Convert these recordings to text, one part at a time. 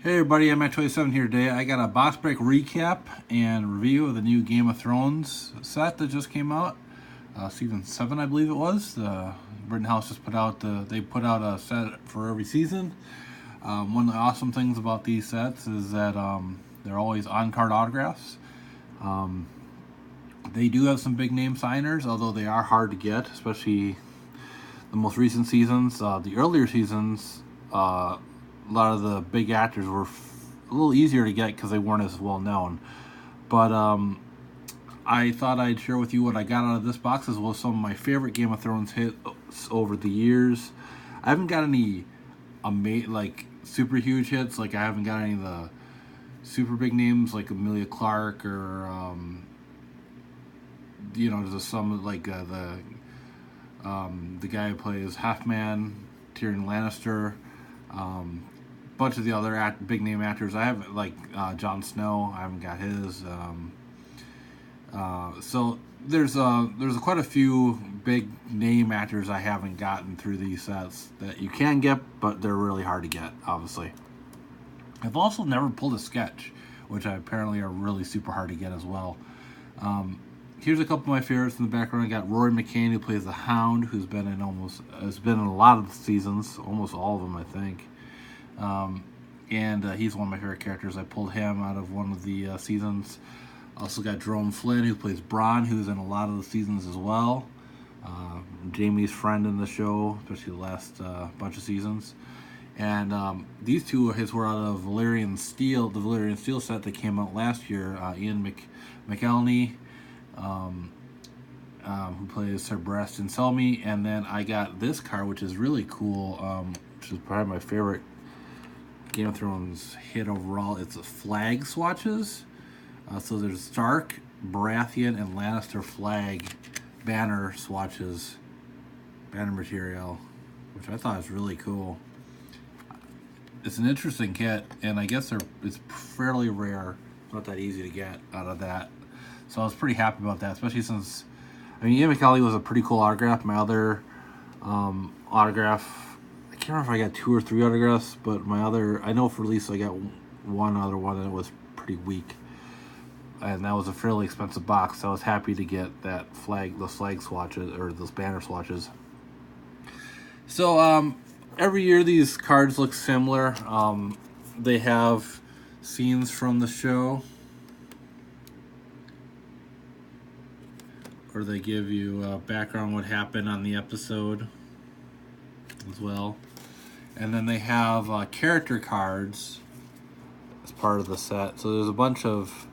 Hey everybody, I'm at 27 here today. I got a box break recap and review of the new Game of Thrones set that just came out. Season 7, I believe it was. Rittenhouse just put out a set for every season. One of the awesome things about these sets is that they're always on-card autographs. They do have some big name signers, although they are hard to get, especially the most recent seasons. The earlier seasons, a lot of the big actors were a little easier to get because they weren't as well known. But I thought I'd share with you what I got out of this box, as well as some of my favorite Game of Thrones hits over the years. I haven't got any super huge hits. Like I haven't got any of the super big names like Emilia Clarke or just some like the guy who plays Halfman, Tyrion Lannister, bunch of the other big name actors. I haven't Jon Snow. I haven't got his. So there's quite a few big name actors I haven't gotten through these sets that you can get, but they're really hard to get. Obviously, I've also never pulled a sketch, which apparently are really super hard to get as well. Here's a couple of my favorites in the background. I got Rory McCann, who plays the Hound, who's been in a lot of the seasons, almost all of them, I think. And he's one of my favorite characters. I pulled him out of one of the seasons. Also got Jerome Flynn, who plays Bronn, who's in a lot of the seasons as well. Jamie's friend in the show, especially the last bunch of seasons. And these two hits were out of Valyrian Steel, the Valyrian Steel set that came out last year. Ian McElhenney, who plays Sir Barristan Selmy. And then I got this card, which is really cool, which is probably my favorite Game of Thrones hit overall. It's a flag swatches. So there's Stark, Baratheon, and Lannister flag banner swatches, banner material, which I thought was really cool. It's an interesting kit, and I guess it's fairly rare. It's not that easy to get out of that. So I was pretty happy about that, especially since, Ian McKellen was a pretty cool autograph. My other autograph, I can't remember if I got 2 or 3 autographs, but I know for at least I got one other one, and it was pretty weak. And that was a fairly expensive box, so I was happy to get those flag swatches, or those banner swatches. So, every year these cards look similar. They have scenes from the show, or they give you background what happened on the episode as well. And then they have character cards as part of the set. So there's a bunch of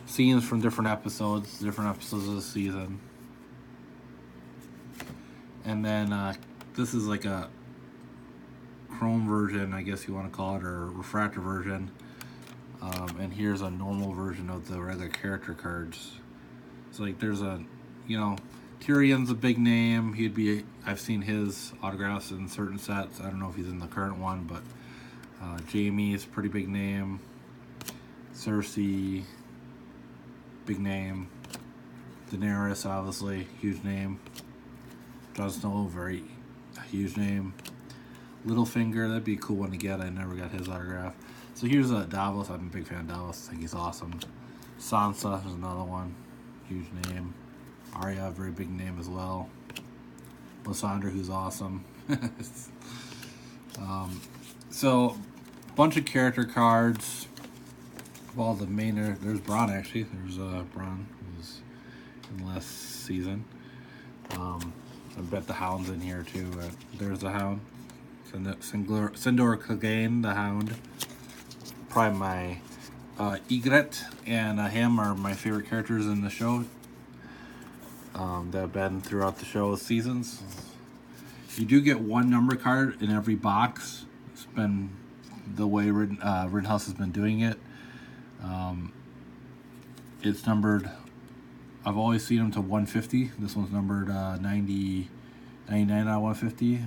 scenes from different episodes of the season. And then this is like a chrome version, I guess you want to call it, or refractor version. And here's a normal version of the regular character cards. So like there's Tyrion's a big name. I've seen his autographs in certain sets. I don't know if he's in the current one, but Jaime's a pretty big name. Cersei, big name. Daenerys, obviously, huge name. Jon Snow, very huge name. Littlefinger, that'd be a cool one to get. I never got his autograph. So here's Davos. I'm a big fan of Davos. I think he's awesome. Sansa is another one. Huge name. Arya, very big name as well. Lysandra, who's awesome. So, bunch of character cards. Well, the main, there's Bronn actually. There's Bronn, who's in the last season. I bet the Hound's in here too. There's the Hound. Sindor Clegane, the Hound. Probably my Ygritte and him are my favorite characters in the show. That have been throughout the show seasons. You do get one number card in every box. It's been the way Rittenhouse has been doing it. It's numbered, I've always seen them to 150. This one's numbered 99 out of 150.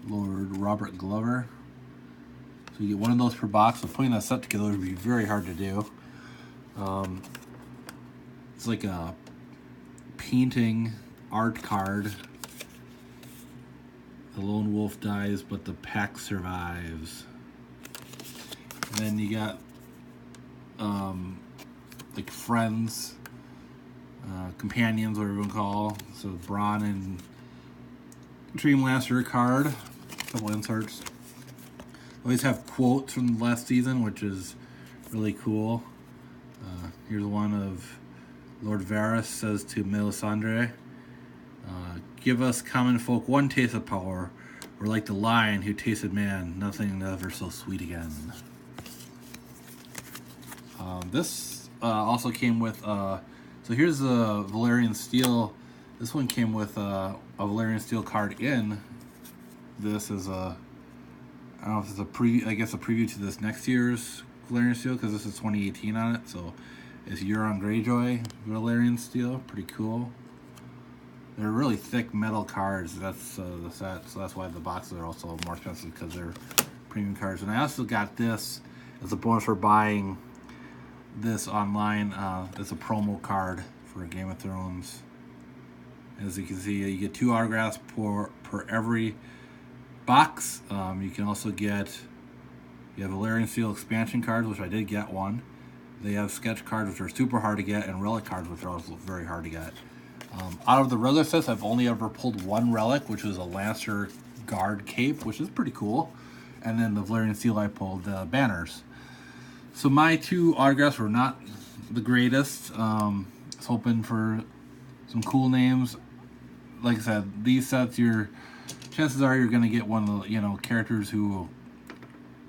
Lord Robert Glover. So you get one of those per box. So putting that set together would be very hard to do. It's like a painting art card. The lone wolf dies, but the pack survives. And then you got like friends, companions, whatever you want to call. So Braun and Dreamlaster card, a couple inserts. Always have quotes from the last season, which is really cool. Here's one of Lord Varys says to Melisandre, "Give us common folk one taste of power. We're like the lion who tasted man, nothing ever so sweet again." This also came with, so here's the Valyrian Steel. This one came with a Valyrian Steel card in. This is I don't know if it's a preview, I guess a preview to this next year's Valyrian Steel, because this is 2018 on it, so it's Euron Greyjoy Valyrian Steel, pretty cool. They're really thick metal cards, that's the set, so that's why the boxes are also more expensive, because they're premium cards. And I also got this as a bonus for buying this online. It's a promo card for Game of Thrones. As you can see, you get 2 autographs per every box. You can also get, you have Valyrian Steel expansion cards, which I did get one. They have sketch cards, which are super hard to get, and relic cards, which are also very hard to get. Out of the regular sets, I've only ever pulled one relic, which was a Lancer Guard cape, which is pretty cool. And then the Valyrian Steel, I pulled banners. So my 2 autographs were not the greatest. I was hoping for some cool names. Like I said, these sets, chances are you're going to get one of the characters who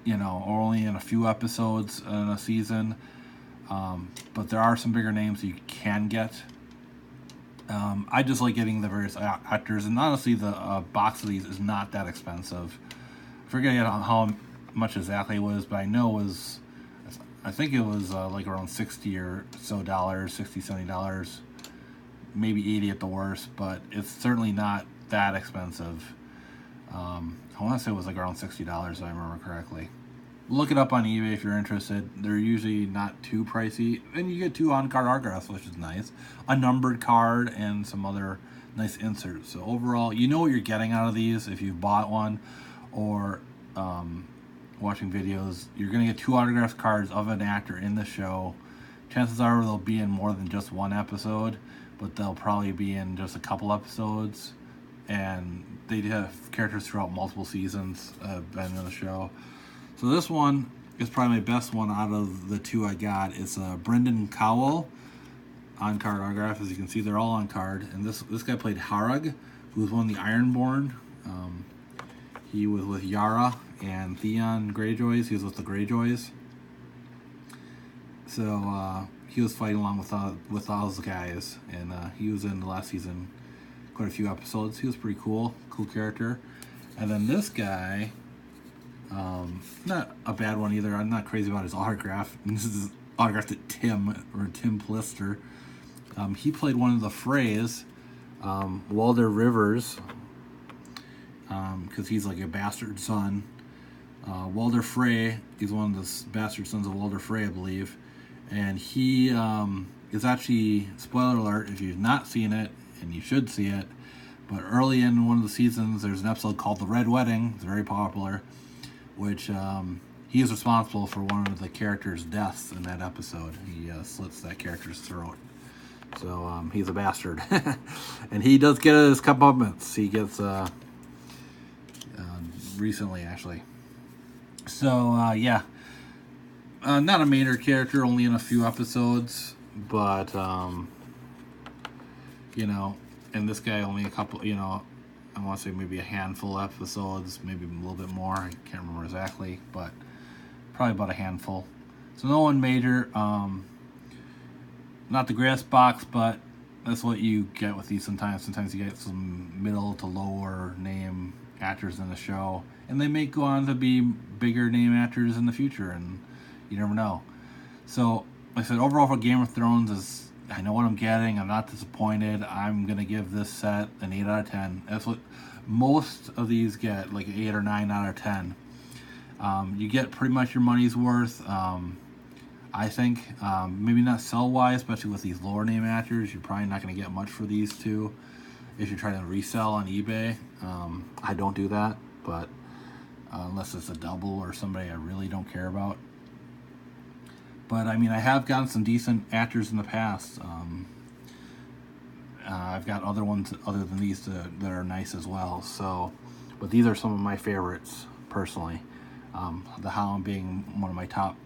are only in a few episodes in a season. But there are some bigger names you can get. I just like getting the various actors, and honestly, the box of these is not that expensive. I forget how much exactly it was, but I think it was like around $60 or so, $60, $70, maybe $80 at the worst, but it's certainly not that expensive. I want to say it was like around $60, if I remember correctly. Look it up on eBay if you're interested. They're usually not too pricey. And you get 2 on-card autographs, which is nice. A numbered card and some other nice inserts. So overall, you know what you're getting out of these if you've bought one or watching videos. You're going to get 2 autographed cards of an actor in the show. Chances are they'll be in more than just one episode, but they'll probably be in just a couple episodes. And they have characters throughout multiple seasons been in the show. So this one is probably my best one out of the 2 I got. It's a Brendan Cowell on-card autograph. As you can see, they're all on card. And this guy played Harag, who was one of the Ironborn. He was with Yara and Theon Greyjoys. He was with the Greyjoys. So he was fighting along with all those guys. And he was in the last season quite a few episodes. He was pretty cool character. And then this guy, not a bad one either. I'm not crazy about his autograph. This is autographed to Tim Plister. He played one of the Freys, Walder Rivers, because he's like a bastard son. Walder Frey, he's one of the bastard sons of Walder Frey, I believe. And he is actually, spoiler alert, if you've not seen it, and you should see it, but early in one of the seasons, there's an episode called The Red Wedding. It's very popular, which he is responsible for one of the character's deaths in that episode. He slits that character's throat. So he's a bastard. And he does get his comeuppance. He gets, recently, actually. So, yeah. Not a major character, only in a few episodes, but, and this guy only a couple, I want to say maybe a handful of episodes, maybe a little bit more. I can't remember exactly, but probably about a handful. So no one major. Not the greatest box, but that's what you get with these sometimes. Sometimes you get some middle to lower name actors in the show, and they may go on to be bigger name actors in the future, and you never know. So, like I said, overall for Game of Thrones I know what I'm getting. I'm not disappointed. I'm going to give this set an 8 out of 10. That's what most of these get, like 8 or 9 out of 10. You get pretty much your money's worth. I think maybe not sell-wise, especially with these lower name actors. You're probably not going to get much for these 2 if you're trying to resell on eBay. I don't do that, but unless it's a double or somebody I really don't care about. But I mean, I have gotten some decent actors in the past. I've got other ones other than these that are nice as well. So, but these are some of my favorites personally. The Hound being one of my top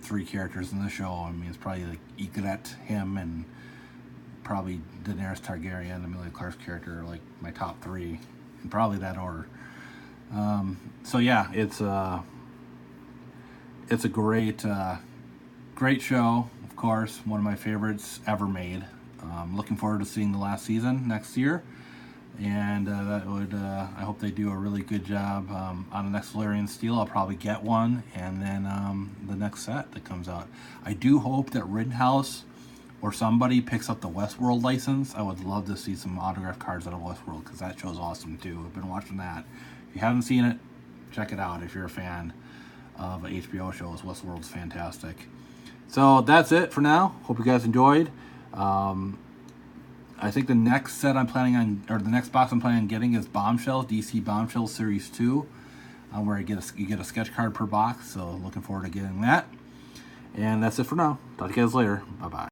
3 characters in the show. I mean, it's probably like Ygritte, him, and probably Daenerys Targaryen, Emilia Clarke's character, are like my top 3, in probably that order. So yeah, it's a great show. Of course, one of my favorites ever made. Looking forward to seeing the last season next year, and I hope they do a really good job on the next Valerian Steel. I'll probably get one, and then the next set that comes out. I do hope that Rittenhouse or somebody picks up the Westworld license. I would love to see some autographed cards out of Westworld, because that show's awesome too. I've been watching that. If you haven't seen it, check it out if you're a fan of HBO shows. Westworld's fantastic. So that's it for now. Hope you guys enjoyed. I think the next set I'm planning on, or the next box I'm planning on getting, is Bombshells, DC Bombshells Series 2, where you get a sketch card per box. So looking forward to getting that. And that's it for now. Talk to you guys later. Bye-bye.